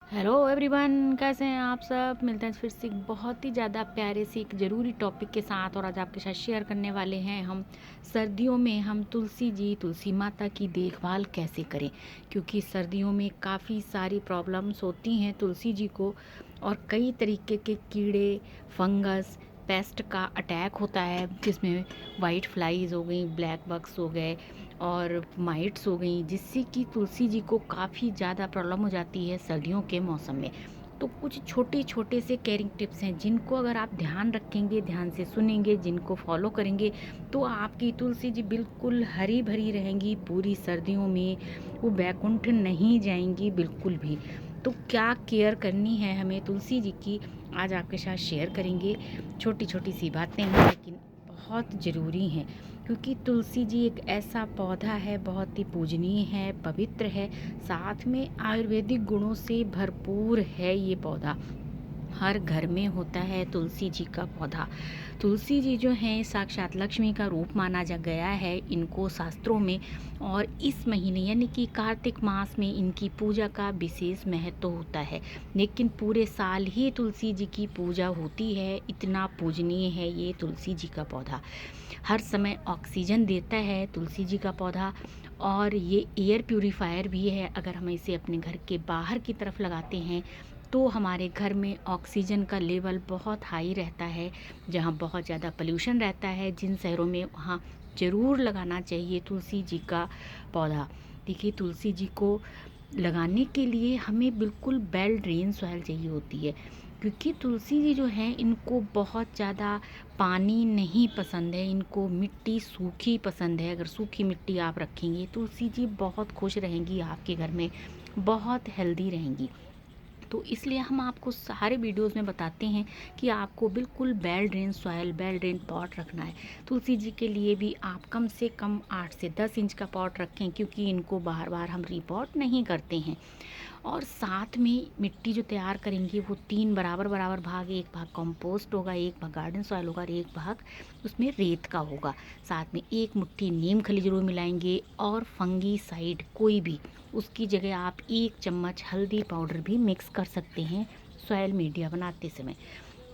Hello everyone, कैसे हैं आप सब। मिलते हैं फिर से एक बहुत ही ज़्यादा प्यारे से एक ज़रूरी टॉपिक के साथ। और आज आपके साथ शेयर करने वाले हैं हम सर्दियों में हम तुलसी माता की देखभाल कैसे करें, क्योंकि सर्दियों में काफ़ी सारी प्रॉब्लम्स होती हैं तुलसी जी को। और कई तरीके के कीड़े, फंगस, पेस्ट का अटैक होता है, जिसमें वाइट फ्लाइज हो गई, ब्लैक बग्स हो गए और माइट्स हो गई, जिससे कि तुलसी जी को काफ़ी ज़्यादा प्रॉब्लम हो जाती है सर्दियों के मौसम में। तो कुछ छोटे छोटे से केयरिंग टिप्स हैं जिनको अगर आप ध्यान रखेंगे, ध्यान से सुनेंगे, जिनको फॉलो करेंगे तो आपकी तुलसी जी बिल्कुल हरी भरी रहेंगी पूरी सर्दियों में। वो बैकुंठ नहीं जाएंगी बिल्कुल भी। तो क्या केयर करनी है हमें तुलसी जी की, आज आपके साथ शेयर करेंगे। छोटी छोटी सी बातें हैं लेकिन बहुत ज़रूरी हैं, क्योंकि तुलसी जी एक ऐसा पौधा है, बहुत ही पूजनीय है, पवित्र है, साथ में आयुर्वेदिक गुणों से भरपूर है। ये पौधा हर घर में होता है तुलसी जी का पौधा। तुलसी जी जो हैं साक्षात लक्ष्मी का रूप माना जा गया है इनको शास्त्रों में। और इस महीने यानी कि कार्तिक मास में इनकी पूजा का विशेष महत्व होता है। लेकिन पूरे साल ही तुलसी जी की पूजा होती है, इतना पूजनीय है ये तुलसी जी का पौधा। हर समय ऑक्सीजन देता है तुलसी जी का पौधा। और ये एयर प्यूरीफायर भी है। अगर हम इसे अपने घर के बाहर की तरफ लगाते हैं तो हमारे घर में ऑक्सीजन का लेवल बहुत हाई रहता है। जहाँ बहुत ज़्यादा पोल्यूशन रहता है, जिन शहरों में, वहाँ ज़रूर लगाना चाहिए तुलसी जी का पौधा। देखिए, तुलसी जी को लगाने के लिए हमें बिल्कुल वेल ड्रेन सॉइल चाहिए होती है, क्योंकि तुलसी जी जो हैं इनको बहुत ज़्यादा पानी नहीं पसंद है, इनको मिट्टी सूखी पसंद है। अगर सूखी मिट्टी आप रखेंगे तुलसी जी बहुत खुश रहेंगी आपके घर में, बहुत हेल्दी रहेंगी। तो इसलिए हम आपको सारे वीडियोस में बताते हैं कि आपको बिल्कुल well drain soil, well drain pot रखना है। तुलसी जी के लिए भी आप कम से कम 8 से 10 इंच का पॉट रखें, क्योंकि इनको बार बार हम रीपॉट नहीं करते हैं। और साथ में मिट्टी जो तैयार करेंगे वो 3 बराबर बराबर भाग, एक भाग कंपोस्ट होगा, एक भाग गार्डन सॉइल होगा और एक भाग उसमें रेत का होगा। साथ में एक मुट्ठी नीम खली जरूर मिलाएंगे, और फंगी साइड कोई भी, उसकी जगह आप 1 चम्मच हल्दी पाउडर भी मिक्स कर सकते हैं सॉयल मीडिया बनाते समय।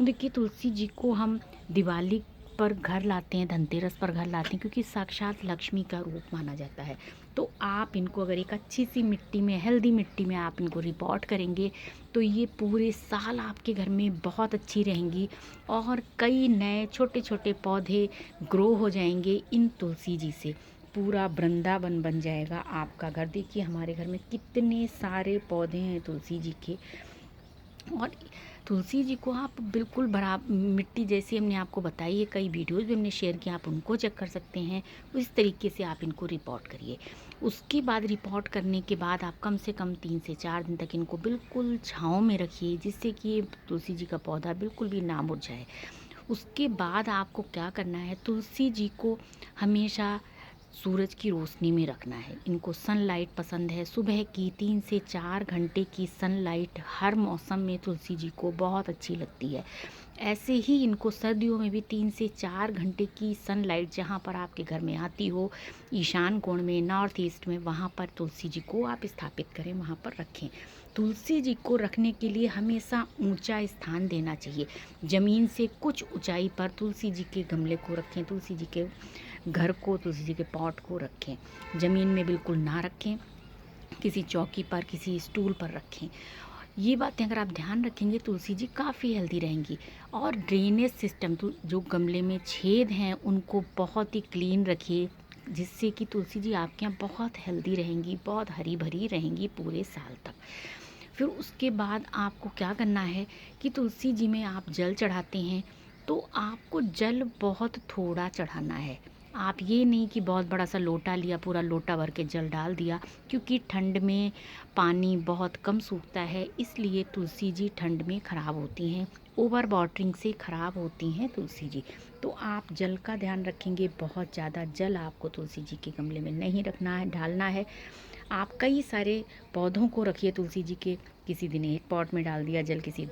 देखिए, तुलसी जी को हम दिवाली पर घर लाते हैं, धनतेरस पर घर लाते हैं, क्योंकि साक्षात लक्ष्मी का रूप माना जाता है। तो आप इनको अगर एक अच्छी सी मिट्टी में, हेल्दी मिट्टी में आप इनको रिपोर्ट करेंगे तो ये पूरे साल आपके घर में बहुत अच्छी रहेंगी। और कई नए छोटे छोटे पौधे ग्रो हो जाएंगे इन तुलसी जी से। पूरा वृंदावन बन जाएगा आपका घर। देखिए, हमारे घर में कितने सारे पौधे हैं तुलसी जी के। और तुलसी जी को आप बिल्कुल बड़ा मिट्टी जैसी हमने आपको बताई है, कई वीडियोस भी हमने शेयर किया, आप उनको चेक कर सकते हैं। उस तरीके से आप इनको रिपोर्ट करिए। उसके बाद रिपोर्ट करने के बाद आप कम से कम 3 से 4 दिन तक इनको बिल्कुल छाँव में रखिए, जिससे कि ये तुलसी जी का पौधा बिल्कुल भी ना मुरझाए। उसके बाद आपको क्या करना है, तुलसी जी को हमेशा सूरज की रोशनी में रखना है। इनको सनलाइट पसंद है, सुबह की 3 से 4 घंटे की सनलाइट हर मौसम में तुलसी जी को बहुत अच्छी लगती है। ऐसे ही इनको सर्दियों में भी 3 से 4 घंटे की सनलाइट जहाँ पर आपके घर में आती हो, ईशान कोण में, नॉर्थ ईस्ट में, वहाँ पर तुलसी जी को आप स्थापित करें, वहाँ पर रखें। तुलसी जी को रखने के लिए हमेशा ऊंचा स्थान देना चाहिए। ज़मीन से कुछ ऊंचाई पर तुलसी जी के गमले को रखें, तुलसी जी के घर को, तुलसी जी के पॉट को रखें। ज़मीन में बिल्कुल ना रखें, किसी चौकी पर, किसी स्टूल पर रखें। ये बातें अगर आप ध्यान रखेंगे तुलसी जी काफ़ी हेल्दी रहेंगी। और ड्रेनेज सिस्टम, जो गमले में छेद हैं उनको बहुत ही क्लीन रखिए, जिससे कि तुलसी जी आपके यहाँ बहुत हेल्दी रहेंगी, बहुत हरी भरी रहेंगी पूरे साल तक। फिर उसके बाद आपको क्या करना है कि तुलसी जी में आप जल चढ़ाते हैं तो आपको जल बहुत थोड़ा चढ़ाना है। आप ये नहीं कि बहुत बड़ा सा लोटा लिया, पूरा लोटा भर के जल डाल दिया, क्योंकि ठंड में पानी बहुत कम सूखता है, इसलिए तुलसी जी ठंड में ख़राब होती हैं। ओवर वाटरिंग से ख़राब होती हैं तुलसी जी। तो आप जल का ध्यान रखेंगे, बहुत ज़्यादा जल आपको तुलसी जी के गमले में नहीं रखना है, डालना है। आप कई सारे पौधों को रखिए तुलसी जी के, किसी दिन एक पॉट में डाल दिया जल, किसी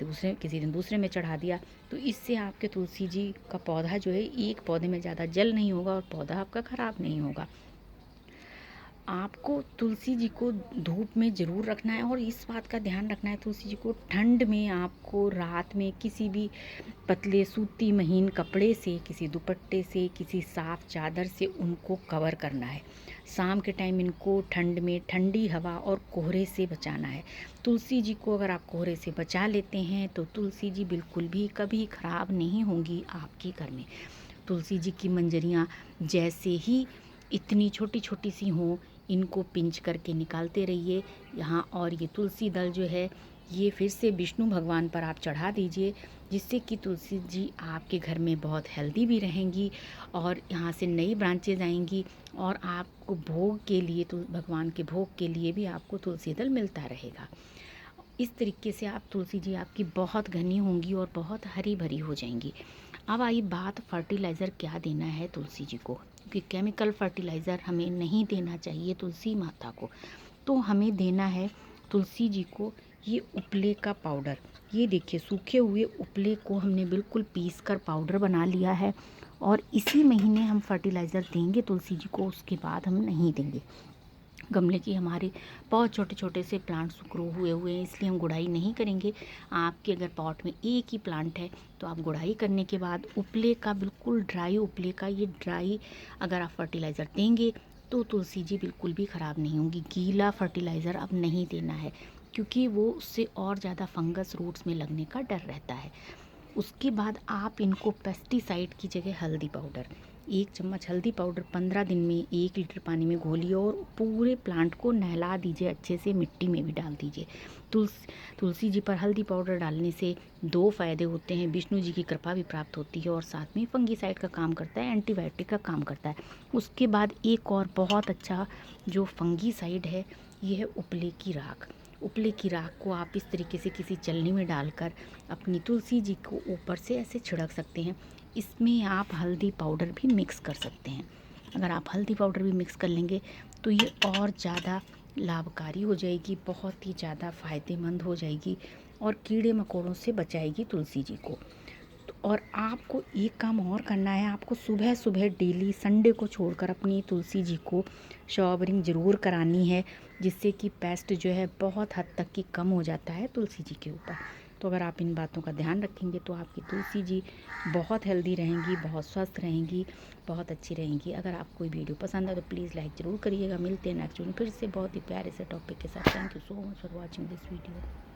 दिन दूसरे में चढ़ा दिया, तो इससे आपके तुलसी जी का पौधा जो है, एक पौधे में ज़्यादा जल नहीं होगा और पौधा आपका ख़राब नहीं होगा। आपको तुलसी जी को धूप में ज़रूर रखना है और इस बात का ध्यान रखना है, तुलसी जी को ठंड में आपको रात में किसी भी पतले सूती महीन कपड़े से, किसी दुपट्टे से, किसी साफ़ चादर से उनको कवर करना है। शाम के टाइम इनको ठंड में ठंडी हवा और कोहरे से बचाना है। तुलसी जी को अगर आप कोहरे से बचा लेते हैं तो तुलसी जी बिल्कुल भी कभी ख़राब नहीं होंगी आपके घर में। तुलसी जी की मंजरियाँ जैसे ही इतनी छोटी छोटी सी हों, इनको पिंच करके निकालते रहिए यहाँ। और ये तुलसी दल जो है ये फिर से विष्णु भगवान पर आप चढ़ा दीजिए, जिससे कि तुलसी जी आपके घर में बहुत हेल्दी भी रहेंगी और यहाँ से नई ब्रांचेज आएंगी और आपको भोग के लिए, तो भगवान के भोग के लिए भी आपको तुलसी दल मिलता रहेगा। इस तरीके से आप तुलसी जी आपकी बहुत घनी होंगी और बहुत हरी भरी हो जाएंगी। अब आई बात फर्टिलाइज़र क्या देना है तुलसी जी को, क्योंकि केमिकल फर्टिलाइज़र हमें नहीं देना चाहिए तुलसी माता को। तो हमें देना है तुलसी जी को ये उपले का पाउडर। ये देखिए सूखे हुए उपले को हमने बिल्कुल पीस कर पाउडर बना लिया है और इसी महीने हम फर्टिलाइज़र देंगे तुलसी जी को, उसके बाद हम नहीं देंगे। गमले की हमारे बहुत छोटे छोटे से प्लांट्स ग्रो हुए हैं, इसलिए हम गुड़ाई नहीं करेंगे। आपके अगर पॉट में एक ही प्लांट है तो आप गुड़ाई करने के बाद उपले का, बिल्कुल ड्राई उपले का, ये ड्राई अगर आप फर्टिलाइज़र देंगे तो तुलसी जी बिल्कुल भी ख़राब नहीं होंगी। गीला फर्टिलाइज़र अब नहीं देना है, क्योंकि वो उससे और ज़्यादा फंगस रूट्स में लगने का डर रहता है। उसके बाद आप इनको पेस्टिसाइड की जगह हल्दी पाउडर, 1 चम्मच हल्दी पाउडर 15 दिन में 1 लीटर पानी में घोलिए और पूरे प्लांट को नहला दीजिए अच्छे से, मिट्टी में भी डाल दीजिए। तुलसी जी पर हल्दी पाउडर डालने से 2 फ़ायदे होते हैं, विष्णु जी की कृपा भी प्राप्त होती है और साथ में फंगीसाइड का काम करता है, एंटीबायोटिक का काम करता है। उसके बाद एक और बहुत अच्छा जो फंगीसाइड है, ये है उपले की राख। उपले की राख को आप इस तरीके से किसी चलनी में डालकर अपनी तुलसी जी को ऊपर से ऐसे छिड़क सकते हैं। इसमें आप हल्दी पाउडर भी मिक्स कर सकते हैं। अगर आप हल्दी पाउडर भी मिक्स कर लेंगे तो ये और ज़्यादा लाभकारी हो जाएगी, बहुत ही ज़्यादा फ़ायदेमंद हो जाएगी और कीड़े मकोड़ों से बचाएगी तुलसी जी को। और आपको एक काम और करना है, आपको सुबह सुबह डेली संडे को छोड़कर अपनी तुलसी जी को शॉवरिंग ज़रूर करानी है, जिससे कि पेस्ट जो है बहुत हद तक की कम हो जाता है तुलसी जी के ऊपर। तो अगर आप इन बातों का ध्यान रखेंगे तो आपकी तुलसी जी बहुत हेल्दी रहेंगी, बहुत स्वस्थ रहेंगी, बहुत अच्छी रहेंगी। अगर आपको वीडियो पसंद है तो प्लीज़ लाइक ज़रूर करिएगा। मिलते हैं नेक्स्ट वीडियो फिर से बहुत ही प्यारे से टॉपिक के साथ। Thank you so much for watching this video.